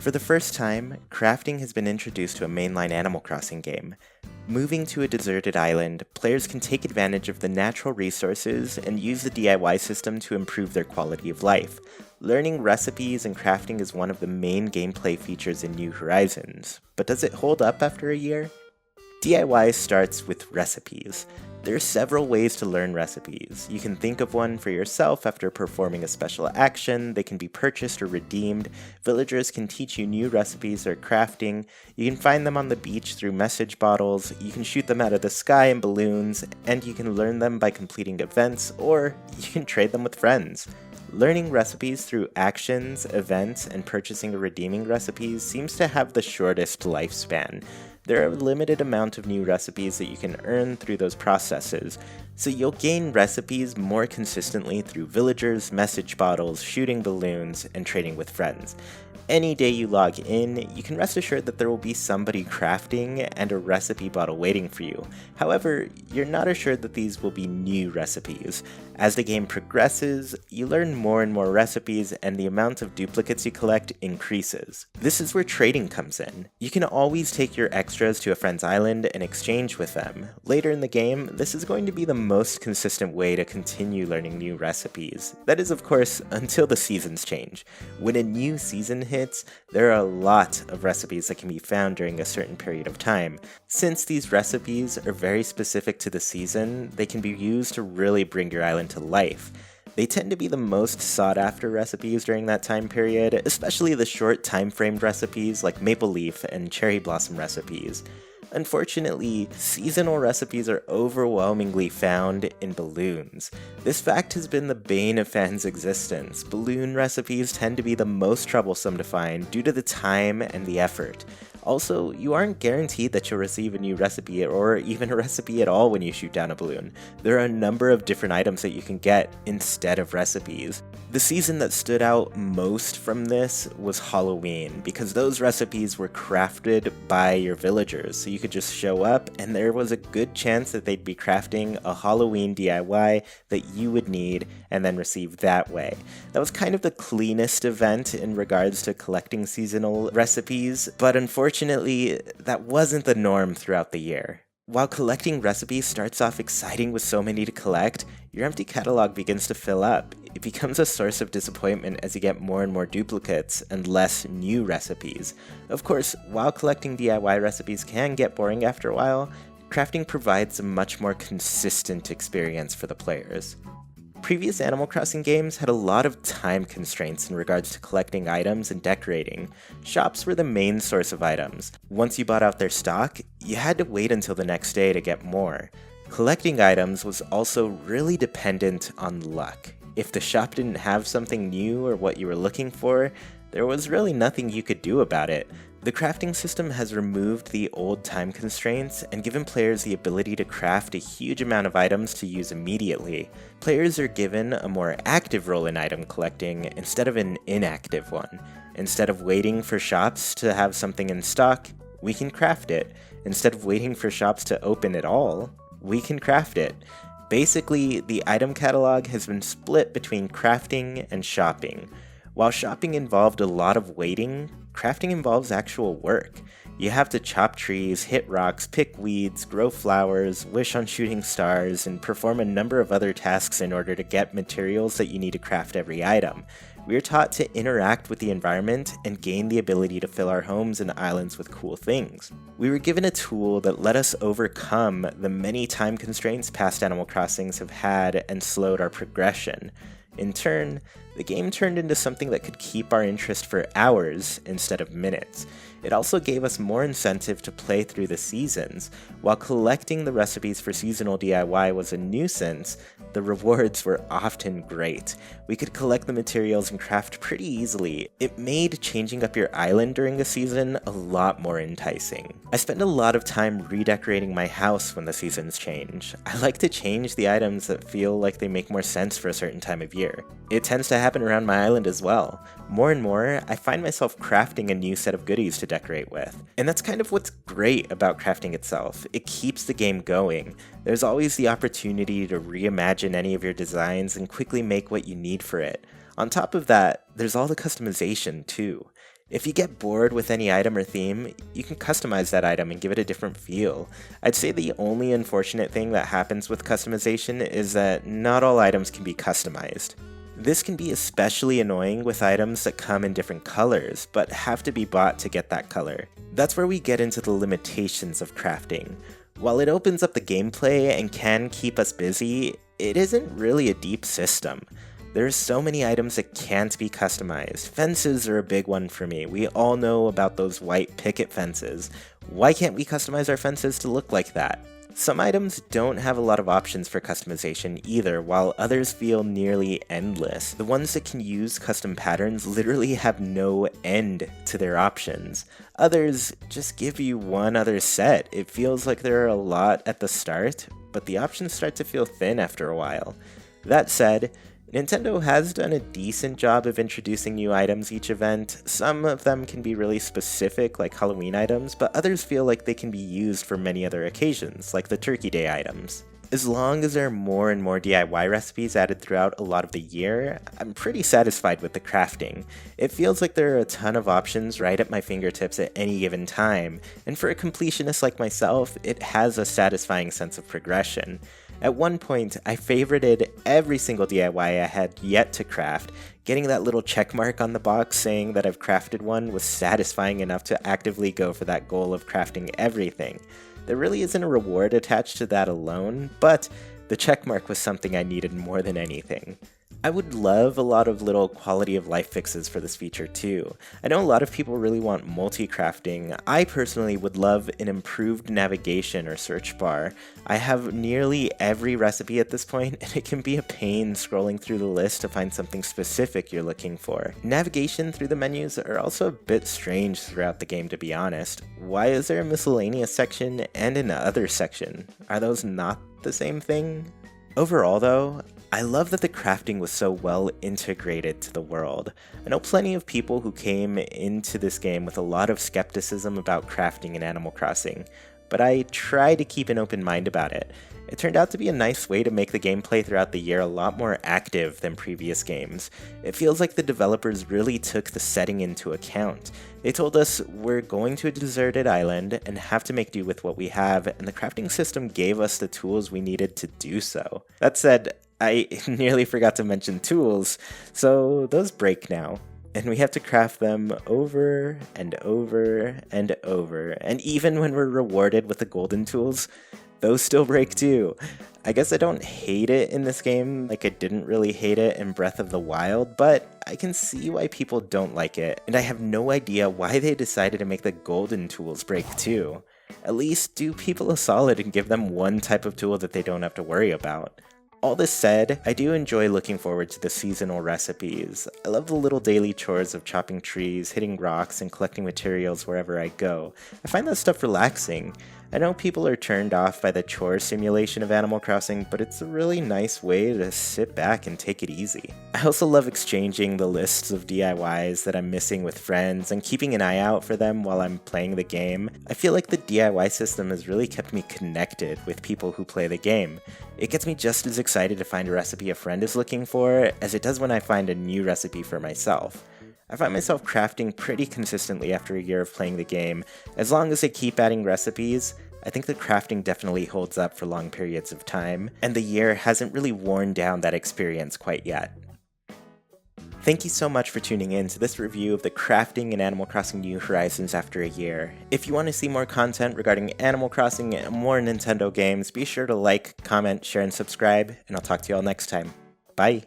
For the first time, crafting has been introduced to a mainline Animal Crossing game. Moving to a deserted island, players can take advantage of the natural resources and use the DIY system to improve their quality of life. Learning recipes and crafting is one of the main gameplay features in New Horizons, but does it hold up after a year? DIY starts with recipes. There are several ways to learn recipes. You can think of one for yourself after performing a special action, they can be purchased or redeemed, villagers can teach you new recipes or crafting, you can find them on the beach through message bottles, you can shoot them out of the sky in balloons, and you can learn them by completing events, or you can trade them with friends. Learning recipes through actions, events, and purchasing or redeeming recipes seems to have the shortest lifespan. There are a limited amount of new recipes that you can earn through those processes, so you'll gain recipes more consistently through villagers, message bottles, shooting balloons, and trading with friends. Any day you log in, you can rest assured that there will be somebody crafting and a recipe bottle waiting for you. However, you're not assured that these will be new recipes. As the game progresses, you learn more and more recipes and the amount of duplicates you collect increases. This is where trading comes in. You can always take your extras to a friend's island and exchange with them. Later in the game, this is going to be the most consistent way to continue learning new recipes. That is, of course, until the seasons change. When a new season hits, there are a lot of recipes that can be found during a certain period of time. Since these recipes are very specific to the season, they can be used to really bring your island to life. They tend to be the most sought after recipes during that time period, especially the short time-framed recipes like maple leaf and cherry blossom recipes. Unfortunately, seasonal recipes are overwhelmingly found in balloons. This fact has been the bane of fans' existence. Balloon recipes tend to be the most troublesome to find due to the time and the effort. Also, you aren't guaranteed that you'll receive a new recipe or even a recipe at all when you shoot down a balloon. There are a number of different items that you can get instead of recipes. The season that stood out most from this was Halloween, because those recipes were crafted by your villagers, so you could just show up and there was a good chance that they'd be crafting a Halloween DIY that you would need and then receive that way. That was kind of the cleanest event in regards to collecting seasonal recipes, but unfortunately, that wasn't the norm throughout the year. While collecting recipes starts off exciting with so many to collect, your empty catalog begins to fill up. It becomes a source of disappointment as you get more and more duplicates and less new recipes. Of course, while collecting DIY recipes can get boring after a while, crafting provides a much more consistent experience for the players. Previous Animal Crossing games had a lot of time constraints in regards to collecting items and decorating. Shops were the main source of items. Once you bought out their stock, you had to wait until the next day to get more. Collecting items was also really dependent on luck. If the shop didn't have something new or what you were looking for, there was really nothing you could do about it. The crafting system has removed the old time constraints and given players the ability to craft a huge amount of items to use immediately. Players are given a more active role in item collecting instead of an inactive one. Instead of waiting for shops to have something in stock, we can craft it. Instead of waiting for shops to open at all, we can craft it. Basically, the item catalog has been split between crafting and shopping. While shopping involved a lot of waiting, crafting involves actual work. You have to chop trees, hit rocks, pick weeds, grow flowers, wish on shooting stars, and perform a number of other tasks in order to get materials that you need to craft every item. We are taught to interact with the environment and gain the ability to fill our homes and islands with cool things. We were given a tool that let us overcome the many time constraints past Animal Crossings have had and slowed our progression. In turn, the game turned into something that could keep our interest for hours instead of minutes. It also gave us more incentive to play through the seasons. While collecting the recipes for seasonal DIY was a nuisance, the rewards were often great. We could collect the materials and craft pretty easily. It made changing up your island during the season a lot more enticing. I spend a lot of time redecorating my house when the seasons change. I like to change the items that feel like they make more sense for a certain time of year. It tends to happen around my island as well. More and more, I find myself crafting a new set of goodies to decorate with. And that's kind of what's great about crafting itself. It keeps the game going. There's always the opportunity to reimagine any of your designs and quickly make what you need for it. On top of that, there's all the customization too. If you get bored with any item or theme, you can customize that item and give it a different feel. I'd say the only unfortunate thing that happens with customization is that not all items can be customized. This can be especially annoying with items that come in different colors, but have to be bought to get that color. That's where we get into the limitations of crafting. While it opens up the gameplay and can keep us busy, it isn't really a deep system. There's so many items that can't be customized. Fences are a big one for me. We all know about those white picket fences. Why can't we customize our fences to look like that? Some items don't have a lot of options for customization either, while others feel nearly endless. The ones that can use custom patterns literally have no end to their options. Others just give you one other set. It feels like there are a lot at the start, but the options start to feel thin after a while. That said, Nintendo has done a decent job of introducing new items each event. Some of them can be really specific, like Halloween items, but others feel like they can be used for many other occasions, like the Turkey Day items. As long as there are more and more DIY recipes added throughout a lot of the year, I'm pretty satisfied with the crafting. It feels like there are a ton of options right at my fingertips at any given time, and for a completionist like myself, it has a satisfying sense of progression. At one point, I favorited every single DIY I had yet to craft. Getting that little check mark on the box saying that I've crafted one was satisfying enough to actively go for that goal of crafting everything. There really isn't a reward attached to that alone, but the check mark was something I needed more than anything. I would love a lot of little quality of life fixes for this feature too. I know a lot of people really want multi-crafting. I personally would love an improved navigation or search bar. I have nearly every recipe at this point, and it can be a pain scrolling through the list to find something specific you're looking for. Navigation through the menus are also a bit strange throughout the game, to be honest. Why is there a miscellaneous section and an other section? Are those not the same thing? Overall though, I love that the crafting was so well integrated to the world. I know plenty of people who came into this game with a lot of skepticism about crafting in Animal Crossing, but I try to keep an open mind about it. It turned out to be a nice way to make the gameplay throughout the year a lot more active than previous games. It feels like the developers really took the setting into account. They told us we're going to a deserted island and have to make do with what we have, and the crafting system gave us the tools we needed to do so. That said, I nearly forgot to mention tools, so those break now. And we have to craft them over and over and over, and even when we're rewarded with the golden tools, those still break too. I guess I don't hate it in this game like I didn't really hate it in Breath of the Wild, but I can see why people don't like it, and I have no idea why they decided to make the golden tools break too. At least do people a solid and give them one type of tool that they don't have to worry about. All this said, I do enjoy looking forward to the seasonal recipes. I love the little daily chores of chopping trees, hitting rocks, and collecting materials wherever I go. I find that stuff relaxing. I know people are turned off by the chore simulation of Animal Crossing, but it's a really nice way to sit back and take it easy. I also love exchanging the lists of DIYs that I'm missing with friends and keeping an eye out for them while I'm playing the game. I feel like the DIY system has really kept me connected with people who play the game. It gets me just as excited to find a recipe a friend is looking for as it does when I find a new recipe for myself. I find myself crafting pretty consistently after a year of playing the game. As long as I keep adding recipes, I think the crafting definitely holds up for long periods of time, and the year hasn't really worn down that experience quite yet. Thank you so much for tuning in to this review of the crafting in Animal Crossing New Horizons after a year. If you want to see more content regarding Animal Crossing and more Nintendo games, be sure to like, comment, share, and subscribe, and I'll talk to you all next time. Bye!